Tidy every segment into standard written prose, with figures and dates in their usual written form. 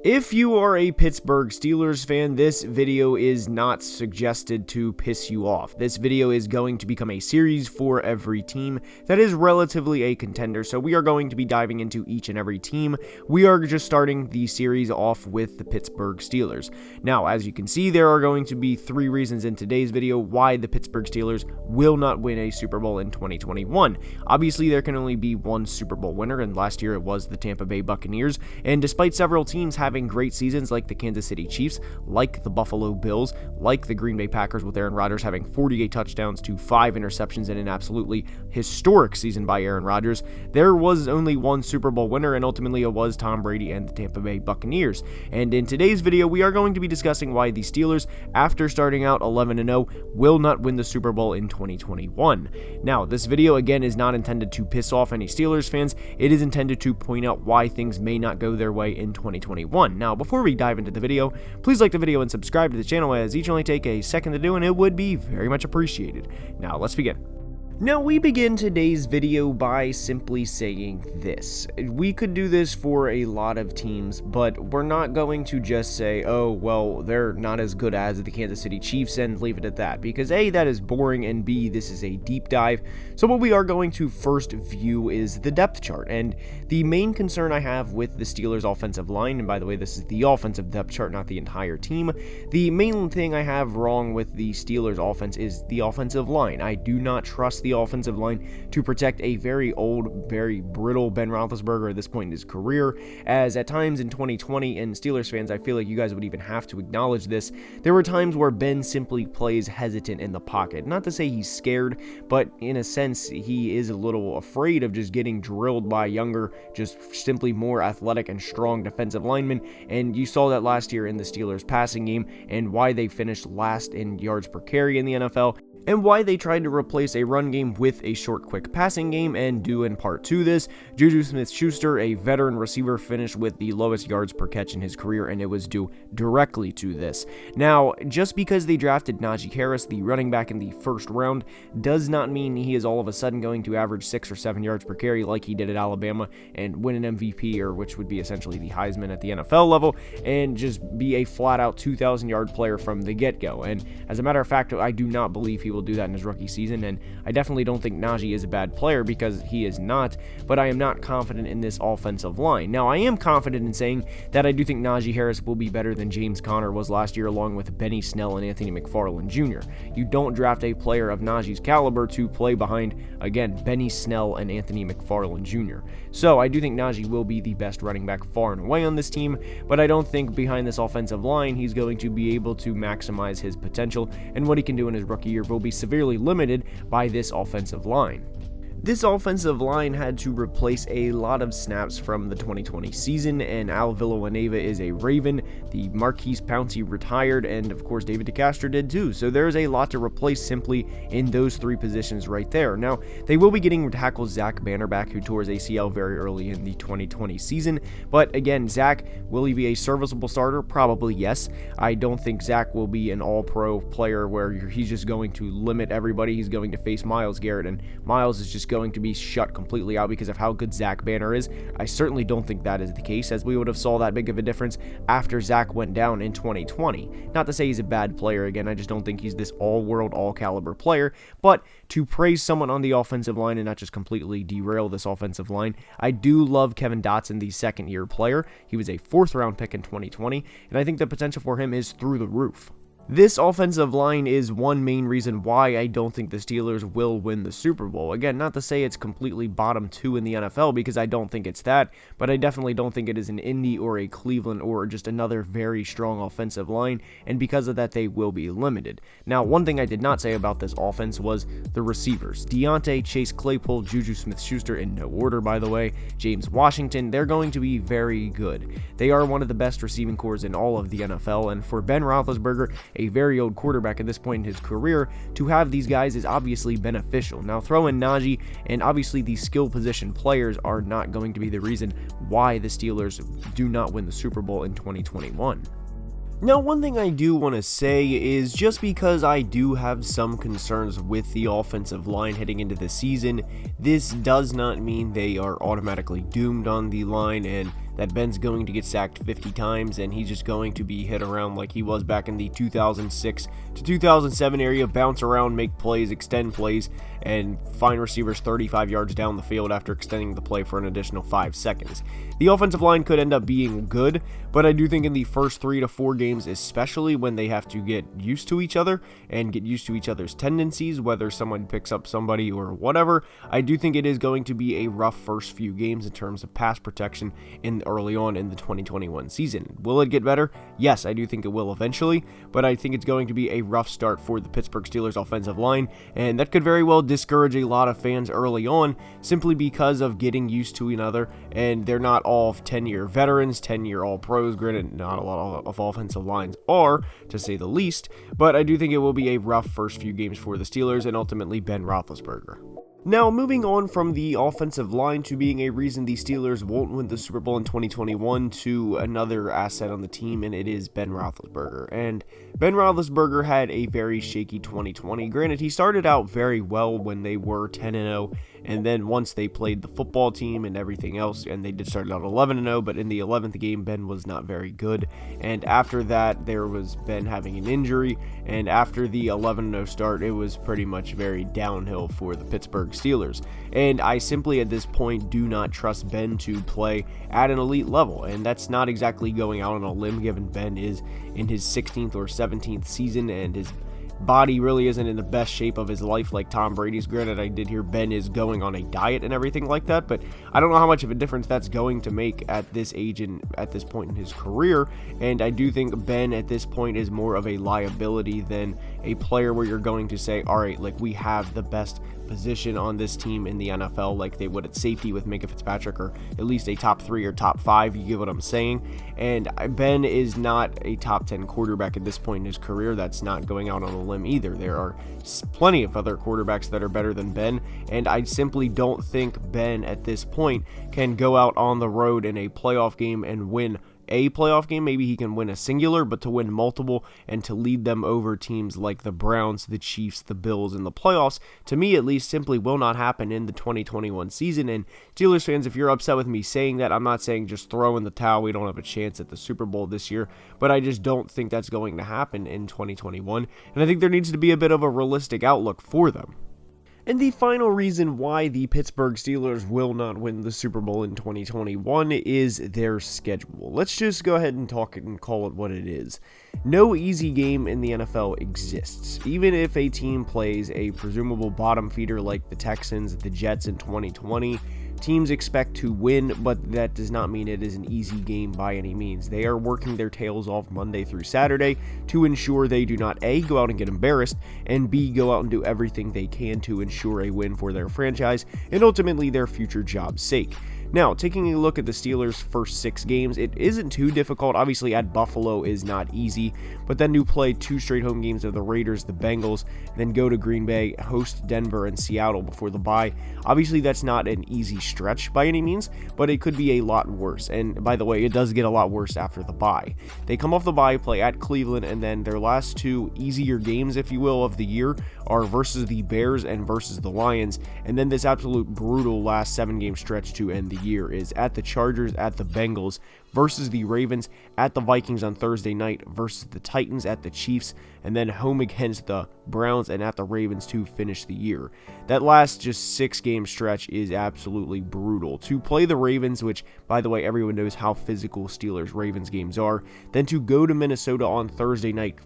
If you are a Pittsburgh Steelers fan, this video is not suggested to piss you off. This video is going to become a series for every team that is relatively a contender, so we are going to be diving into each and every team. We are just starting the series off with the Pittsburgh Steelers. Now, as you can see, there are going to be 3 reasons in today's video why the Pittsburgh Steelers will not win a Super Bowl in 2021. Obviously, there can only be one Super Bowl winner, and last year it was the Tampa Bay Buccaneers, and despite several teams having great seasons like the Kansas City Chiefs, like the Buffalo Bills, like the Green Bay Packers with Aaron Rodgers having 48 touchdowns to 5 interceptions in an absolutely historic season by Aaron Rodgers, there was only one Super Bowl winner, and ultimately it was Tom Brady and the Tampa Bay Buccaneers. And in today's video, we are going to be discussing why the Steelers, after starting out 11-0, will not win the Super Bowl in 2021. Now, this video again is not intended to piss off any Steelers fans. It is intended to point out why things may not go their way in 2021. Now, before we dive into the video, please like the video and subscribe to the channel, as each only take a second to do and it would be very much appreciated. Now, let's begin. Now, we begin today's video by simply saying this. We could do this for a lot of teams, but we're not going to just say, oh, well, they're not as good as the Kansas City Chiefs and leave it at that, because A, that is boring, and B, this is a deep dive. So what we are going to first view is the depth chart, and the main concern I have with the Steelers' offensive line, and by the way, this is the offensive depth chart, not the entire team, the main thing I have wrong with the Steelers' offense is the offensive line. I do not trust the offensive line to protect a very old, very brittle Ben Roethlisberger at this point in his career, as at times in 2020, and Steelers fans, I feel like you guys would even have to acknowledge this, there were times where Ben simply plays hesitant in the pocket. Not to say he's scared, but in a sense, he is a little afraid of just getting drilled by younger, just simply more athletic and strong defensive linemen, and you saw that last year in the Steelers passing game, and why they finished last in yards per carry in the NFL, and why they tried to replace a run game with a short, quick passing game, and due in part to this, Juju Schuster, a veteran receiver, finished with the lowest yards per catch in his career, and it was due directly to this. Now, just because they drafted Najee Harris, the running back, in the first round, does not mean he is all of a sudden going to average 6 or 7 yards per carry like he did at Alabama and win an MVP, or which would be essentially the Heisman at the NFL level, and just be a flat-out 2,000-yard player from the get-go. And as a matter of fact, I do not believe he will do that in his rookie season, and I definitely don't think Najee is a bad player, because he is not, but I am not confident in this offensive line. Now, I am confident in saying that I do think Najee Harris will be better than James Conner was last year, along with Benny Snell and Anthony McFarland Jr. You don't draft a player of Najee's caliber to play behind, again, Benny Snell and Anthony McFarland Jr. So I do think Najee will be the best running back far and away on this team, but I don't think behind this offensive line he's going to be able to maximize his potential, and what he can do in his rookie year will be severely limited by this offensive line. This offensive line had to replace a lot of snaps from the 2020 season, and Al Villanueva is a Raven, the Marquise Pouncey retired, and of course David DeCastro did too, so there's a lot to replace simply in those 3 positions right there. Now, they will be getting tackle Zach Banner back, who tore his ACL very early in the 2020 season, but again, Zach, will he be a serviceable starter? Probably yes. I don't think Zach will be an all-pro player where he's just going to limit everybody. He's going to face Myles Garrett, and Myles is just going to be shut completely out because of how good Zach Banner is. I certainly don't think that is the case, as we would have saw that big of a difference after Zach went down in 2020. Not to say he's a bad player, again, I just don't think he's this all-world, all-caliber player, but to praise someone on the offensive line and not just completely derail this offensive line, I do love Kevin Dotson, the second-year player. He was a 4th-round pick in 2020, and I think the potential for him is through the roof. This offensive line is one main reason why I don't think the Steelers will win the Super Bowl. Again, not to say it's completely bottom 2 in the NFL, because I don't think it's that, but I definitely don't think it is an Indy or a Cleveland or just another very strong offensive line, and because of that, they will be limited. Now, one thing I did not say about this offense was the receivers. Deontay, Chase Claypool, Juju Smith-Schuster, in no order, by the way, James Washington, they're going to be very good. They are one of the best receiving corps in all of the NFL, and for Ben Roethlisberger, a very old quarterback at this point in his career, to have these guys is obviously beneficial. Now, throw in Najee, and obviously these skill position players are not going to be the reason why the Steelers do not win the Super Bowl in 2021. Now, one thing I do want to say is, just because I do have some concerns with the offensive line heading into the season, this does not mean they are automatically doomed on the line, and that Ben's going to get sacked 50 times and he's just going to be hit around like he was back in the 2006 to 2007 area, bounce around, make plays, extend plays, and find receivers 35 yards down the field after extending the play for an additional 5 seconds. The offensive line could end up being good, but I do think in the first 3 to 4 games, especially when they have to get used to each other and get used to each other's tendencies, whether someone picks up somebody or whatever, I do think it is going to be a rough first few games in terms of pass protection early on in the 2021 season. Will it get better? Yes, I do think it will eventually, but I think it's going to be a rough start for the Pittsburgh Steelers offensive line, and that could very well discourage a lot of fans early on simply because of getting used to another, and they're not all 10-year veterans, 10-year all-pros. Granted, not a lot of offensive lines are, to say the least, but I do think it will be a rough first few games for the Steelers and ultimately Ben Roethlisberger. Now, moving on from the offensive line to being a reason the Steelers won't win the Super Bowl in 2021 to another asset on the team, and it is Ben Roethlisberger. And Ben Roethlisberger had a very shaky 2020. Granted, he started out very well when they were 10-0, and then once they played the football team and everything else, and they did start out 11-0, but in the 11th game, Ben was not very good. And after that, there was Ben having an injury, and after the 11-0 start, it was pretty much very downhill for the Pittsburgh Steelers. And I simply at this point do not trust Ben to play at an elite level, and that's not exactly going out on a limb given Ben is in his 16th or 17th season and his body really isn't in the best shape of his life like Tom Brady's. Granted, I did hear Ben is going on a diet and everything like that, but I don't know how much of a difference that's going to make at this age and at this point in his career, and I do think Ben at this point is more of a liability than a player where you're going to say, all right, like we have the best position on this team in the NFL like they would at safety with Minka Fitzpatrick, or at least a top 3 or top 5, you get what I'm saying. And Ben is not a top 10 quarterback at this point in his career. That's not going out on a limb either. There are plenty of other quarterbacks that are better than Ben, and I simply don't think Ben at this point can go out on the road in a playoff game and win a playoff game. Maybe he can win a singular, but to win multiple and to lead them over teams like the Browns, the Chiefs, the Bills in the playoffs, to me at least, simply will not happen in the 2021 season. And Steelers fans, if you're upset with me saying that, I'm not saying just throw in the towel, we don't have a chance at the Super Bowl this year, but I just don't think that's going to happen in 2021, and I think there needs to be a bit of a realistic outlook for them. And the final reason why the Pittsburgh Steelers will not win the Super Bowl in 2021 is their schedule. Let's just go ahead and talk and call it what it is. No easy game in the NFL exists. Even if a team plays a presumable bottom feeder like the Texans, the Jets in 2020, teams expect to win, but that does not mean it is an easy game by any means. They are working their tails off Monday through Saturday to ensure they do not A, go out and get embarrassed, and B, go out and do everything they can to ensure a win for their franchise and ultimately their future job's sake. Now, taking a look at the Steelers' first 6 games, it isn't too difficult. Obviously, at Buffalo is not easy, but then to play 2 straight home games of the Raiders, the Bengals, then go to Green Bay, host Denver and Seattle before the bye. Obviously, that's not an easy stretch by any means, but it could be a lot worse. And by the way, it does get a lot worse after the bye. They come off the bye, play at Cleveland, and then their last 2 easier games, if you will, of the year are versus the Bears and versus the Lions. And then this absolute brutal last 7-game stretch to end the year is at the Chargers, at the Bengals, versus the Ravens, at the Vikings on Thursday night, versus the Titans, at the Chiefs, and then home against the Browns and at the Ravens to finish the year. That last just 6-game stretch is absolutely brutal. To play the Ravens, which, by the way, everyone knows how physical Steelers-Ravens games are, then to go to Minnesota on Thursday night,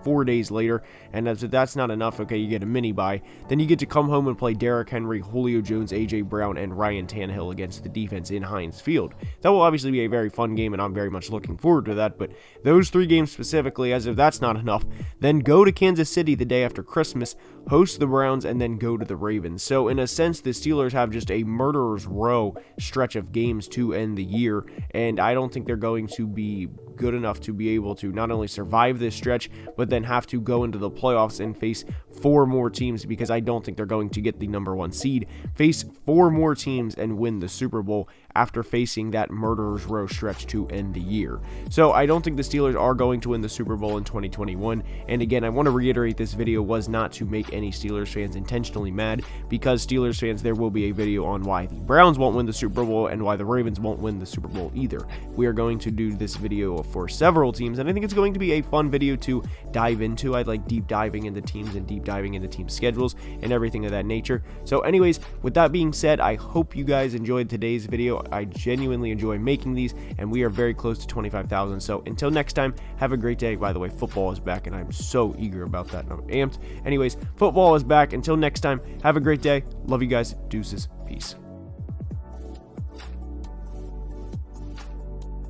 4 days later, and if that's not enough, okay, you get a mini-bye, then you get to come home and play Derrick Henry, Julio Jones, A.J. Brown, and Ryan Tannehill against the defense in Heinz Field. That will obviously be a very fun game, and I'm very much looking forward to that, but those 3 games specifically, as if that's not enough, then go to Kansas City the day after Christmas, host the Browns, and then go to the Ravens. So in a sense, the Steelers have just a murderer's row stretch of games to end the year, and I don't think they're going to be good enough to be able to not only survive this stretch, but then have to go into the playoffs and face 4 more teams, because I don't think they're going to get the number 1 seed, face 4 more teams and win the Super Bowl after facing that murderer's row stretch to end the year. So I don't think the Steelers are going to win the Super Bowl in 2021. And again, I want to reiterate, this video was not to make any Steelers fans intentionally mad, because Steelers fans, there will be a video on why the Browns won't win the Super Bowl and why the Ravens won't win the Super Bowl either. We are going to do this video for several teams, and I think it's going to be a fun video to dive into. I like deep diving into teams and deep diving into team schedules and everything of that nature. So anyways, with that being said, I hope you guys enjoyed today's video. I genuinely enjoy making these, and we are very close to 25,000. So until next time, have a great day. By the way, football is back, and I'm so eager about that. I'm amped. Anyways, football is back. Until next time, have a great day. Love you guys. Deuces. Peace.